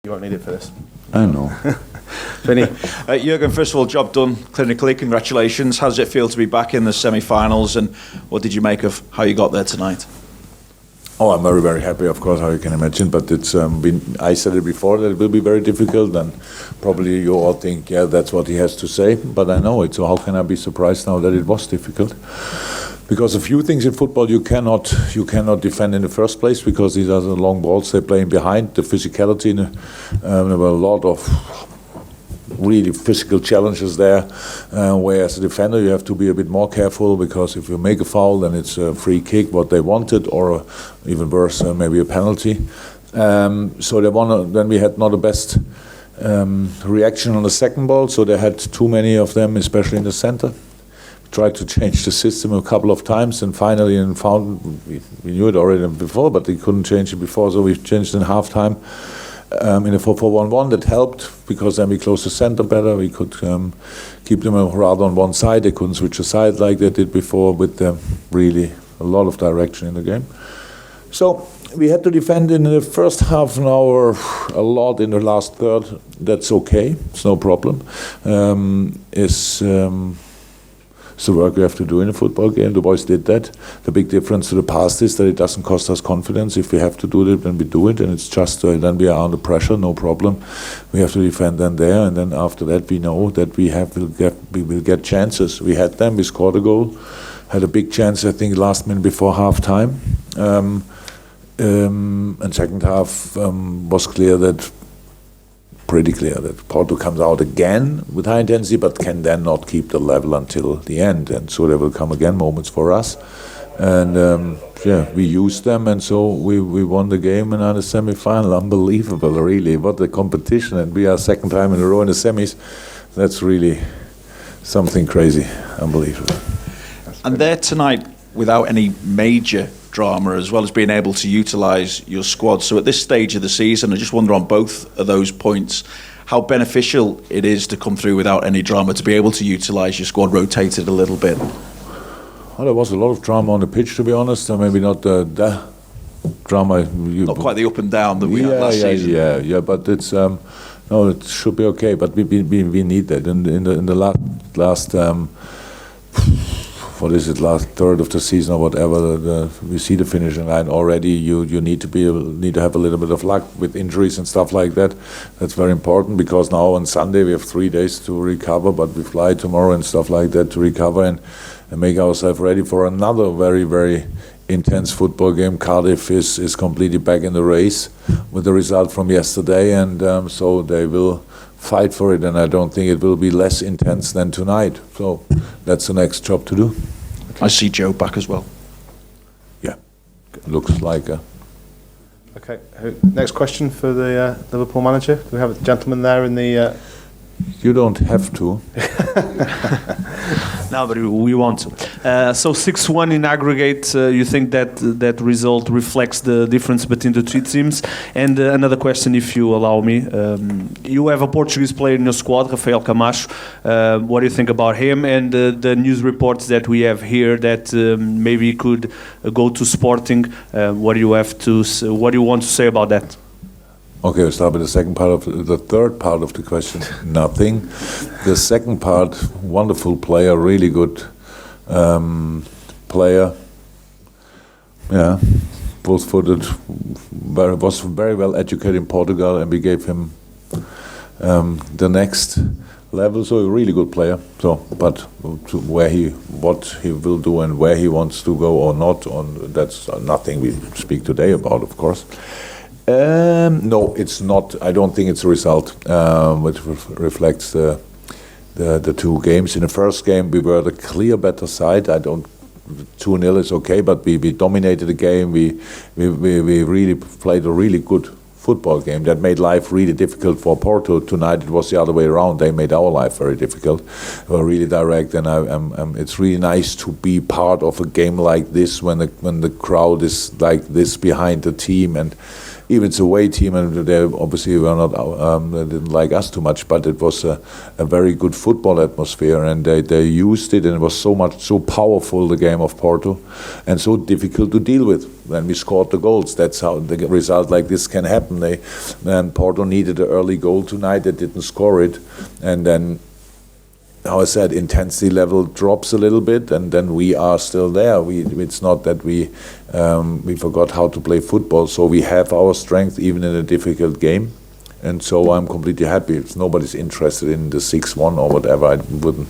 You won't need it for this. I know. Vinny. Jurgen, first of all, job done clinically. Congratulations. How does it feel to be back in the semi-finals, and what did you make of how you got there tonight? Oh, I'm very, very happy, of course, how you can imagine. But it's I said it before that it will be very difficult, and probably you all think, yeah, that's what he has to say. But I know it, so how can I be surprised now that it was difficult? Because a few things in football you cannot defend in the first place, because these are the long balls they're playing behind, the physicality. There were a lot of really physical challenges there, where as a defender you have to be a bit more careful, because if you make a foul then it's a free kick, what they wanted, or even worse, maybe a penalty. So then we had not the best reaction on the second ball, so they had too many of them, especially in the center. Tried to change the system a couple of times, and finally found we knew it already before, but they couldn't change it before, so we changed in half-time in a 4-4-1-1. That helped, because then we closed the center better. We could keep them rather on one side. They couldn't switch aside like they did before, with really a lot of direction in the game. So we had to defend in the first half an hour a lot. In the last third, that's okay, it's no problem. It's the work we have to do in a football game. The boys did that. The big difference to the past is that it doesn't cost us confidence. If we have to do it, then we do it, and it's just then we are under pressure, no problem. We have to defend then there, and then after that we know that we will get chances. We had them. We scored a goal, had a big chance, I think, last minute before half time. And second half was pretty clear that Porto comes out again with high intensity, but can then not keep the level until the end, and so there will come again moments for us, and we used them, and so we won the game in the semi-final. Unbelievable, really, what a competition, and we are second time in a row in the semis. That's really something crazy, unbelievable. And there tonight, without any major drama, as well as being able to utilise your squad. So at this stage of the season, I just wonder on both of those points, how beneficial it is to come through without any drama, to be able to utilise your squad rotated a little bit. Well, there was a lot of drama on the pitch, to be honest. Maybe not the drama. Not quite the up and down that we had last season. Yeah, but it's no, it should be okay. But we need that in the last. What is it? Last third of the season or whatever. We see the finishing line already. You need to have a little bit of luck with injuries and stuff like that. That's very important, because now on Sunday we have 3 days to recover, but we fly tomorrow and stuff like that to recover and make ourselves ready for another very, very intense football game. Cardiff is completely back in the race with the result from yesterday, and so they will fight for it, and I don't think it will be less intense than tonight. So that's the next job to do. I see Joe back as well. Yeah, looks like a... Okay, next question for the Liverpool manager. Do we have a gentleman there in the... You don't have to. No, but we want to. So 6-1 in aggregate, you think that result reflects the difference between the two teams? And another question, if you allow me. You have a Portuguese player in your squad, Rafael Camacho. What do you think about him? And the news reports that we have here that maybe he could go to Sporting. What do you want to say about that? Okay, we'll start with the third part of the question. Nothing. The second part, wonderful player, really good player. Yeah, both-footed, was very well educated in Portugal, and we gave him the next level. So a really good player. So, but what he will do and where he wants to go or not, that's nothing we speak today about, of course. No, it's not. I don't think it's a result which reflects the two games. In the first game, we were the clear better side. 2-0 is okay, but we dominated the game. We really played a really good football game that made life really difficult for Porto. Tonight it was the other way around. They made our life very difficult. They were really direct, and it's really nice to be part of a game like this when the crowd is like this behind the team, and even it's a away team, and they obviously were not, they didn't like us too much, but it was a very good football atmosphere, and they used it, and it was so powerful, the game of Porto, and so difficult to deal with. Then we scored the goals. That's how the result like this can happen. Then Porto needed an early goal tonight. They didn't score it, and then, how I said, intensity level drops a little bit, and then we are still there. It's not that we forgot how to play football, so we have our strength even in a difficult game, and so I'm completely happy. If nobody's interested in the 6-1 or whatever, I wouldn't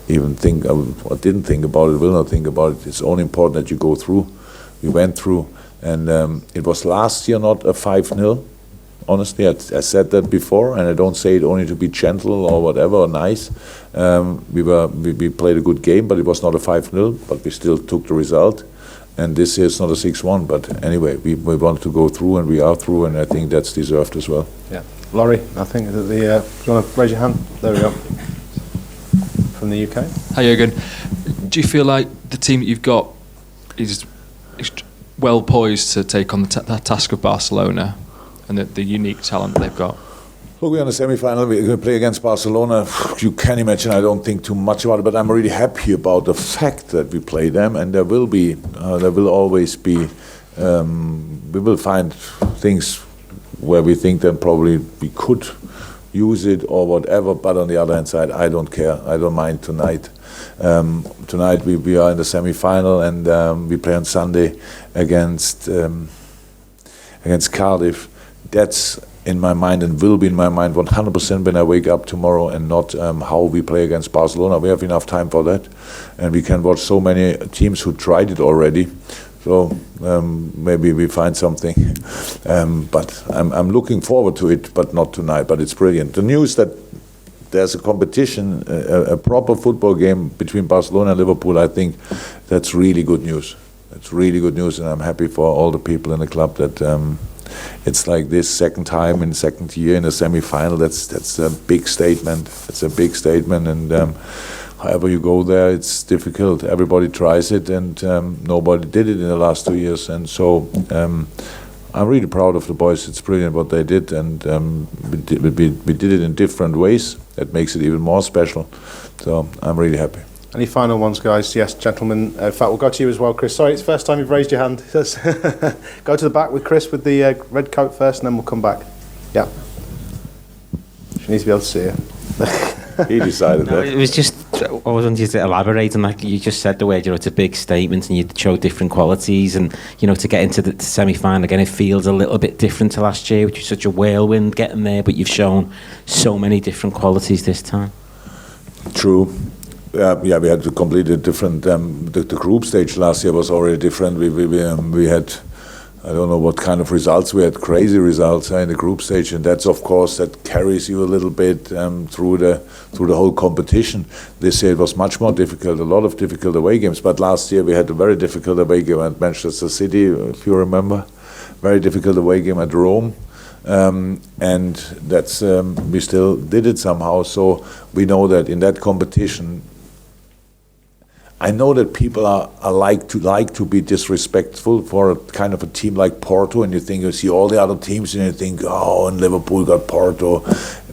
even think, I didn't think about it, will not think about it. It's only important that you go through. We went through, and it was last year not a 5-0. Honestly, I said that before, and I don't say it only to be gentle or whatever, or nice. We played a good game, but it was not a 5-0, but we still took the result. And this year it's not a 6-1, but anyway, we wanted to go through, and we are through, and I think that's deserved as well. Yeah. Laurie, I think that do you want to raise your hand? There we go. From the UK. Hi, Jurgen. Do you feel like the team that you've got is well poised to take on the task of Barcelona and the unique talent they've got? Look, we're in the semi-final. We're going to play against Barcelona. You can imagine I don't think too much about it, but I'm really happy about the fact that we play them, and there will always be, we will find things where we think that probably we could use it or whatever, but on the other hand side, I don't care. I don't mind tonight. Tonight we are in the semi-final, and we play on Sunday against Cardiff. That's in my mind and will be in my mind 100% when I wake up tomorrow, and not how we play against Barcelona. We have enough time for that, and we can watch so many teams who tried it already. So maybe we find something, but I'm looking forward to it, but not tonight. But it's brilliant. The news that there's a competition, a proper football game between Barcelona and Liverpool, I think that's really good news. It's really good news, and I'm happy for all the people in the club that it's like this second year in a semi-final. That's a big statement. It's a big statement, and however you go there, it's difficult. Everybody tries it, and nobody did it in the last 2 years, and so I'm really proud of the boys. It's brilliant what they did, and we did it in different ways. That makes it even more special. So I'm really happy. Any final ones, guys? Yes, gentlemen. In fact, we'll go to you as well, Chris. Sorry, it's the first time you've raised your hand. Go to the back with Chris with the red coat first, and then we'll come back. Yeah. She needs to be able to see you. He decided No, that. it was just, I was wanting you to elaborate, and like you just said the word, it's a big statement, and you show different qualities, and to get into the semi-final again, it feels a little bit different to last year, which was such a whirlwind getting there, but you've shown so mmany different qualities this time. True. We had to completely different. The group stage last year was already different. We had, I don't know what kind of results. We had crazy results in the group stage, and that's of course that carries you a little bit through the whole competition. This year it was much more difficult. A lot of difficult away games. But last year we had a very difficult away game at Manchester City, if you remember. Very difficult away game at Rome. And that's we still did it somehow. So we know that in that competition, I know that people are like to be disrespectful for a kind of a team like Porto, and you see all the other teams and you think, oh, and Liverpool got Porto.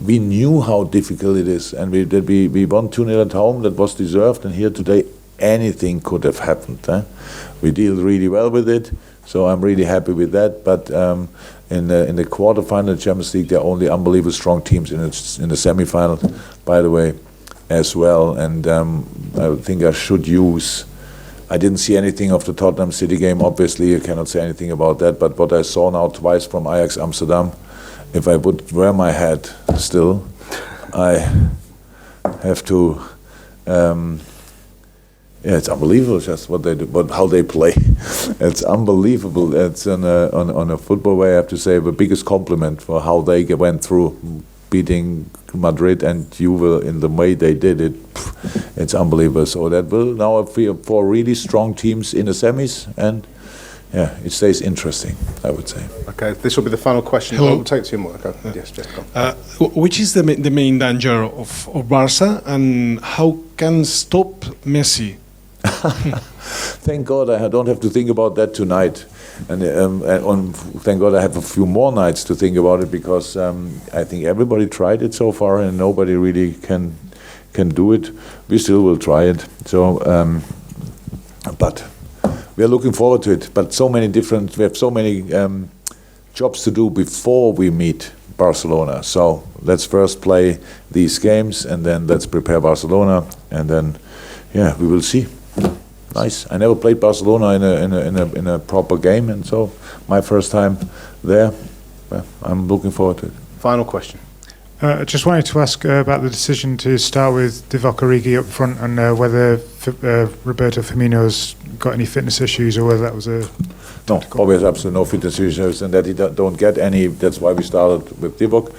We knew how difficult it is, and we won 2-0 at home. That was deserved, and here today anything could have happened. We deal really well with it, so I'm really happy with that. But in the quarterfinal of the Champions League, there are only unbelievably strong teams in the semi-final, by the way, as well. And I think I should use, I didn't see anything of the Tottenham City game, obviously, I cannot say anything about that, but what I saw now twice from Ajax Amsterdam, if I would wear my hat still, I have to, it's unbelievable just what they do, but how they play. It's unbelievable. It's on a football way, I have to say, the biggest compliment for how they went through, beating Madrid and Juve in the way they did it. It's unbelievable. So that will now appear for really strong teams in the semis, and yeah, it stays interesting, I would say. Okay, this will be the final question. Hello. We'll take two more. Okay. Yes, Jeff, go. Which is the main danger of Barca, and how can stop Messi? Thank God I don't have to think about that tonight. And thank God I have a few more nights to think about it, because I think everybody tried it so far and nobody really can do it. We still will try it. So, but we are looking forward to it. But we have so many jobs to do before we meet Barcelona. So let's first play these games and then let's prepare Barcelona, and then we will see. Nice. I never played Barcelona in a proper game, and so my first time there. I'm looking forward to it. Final question. I just wanted to ask about the decision to start with Divock Origi up front, and whether Roberto Firmino's got any fitness issues, or whether that was a... No, always absolutely no fitness issues, and that he don't get any. That's why we started with Divock.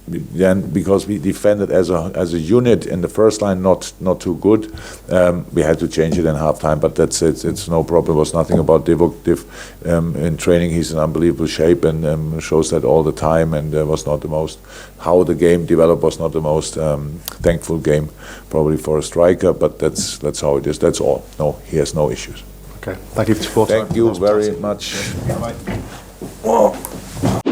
Then, because we defended as a unit in the first line, not too good, we had to change it in halftime. But that's it. It's no problem. It was nothing about Divock. In training, he's in unbelievable shape and shows that all the time. And was not the most, how the game developed was not the most thankful game, probably for a striker. But that's how it is. That's all. No, he has no issues. Okay. Thank you for supporting. Thank you very much. Bye.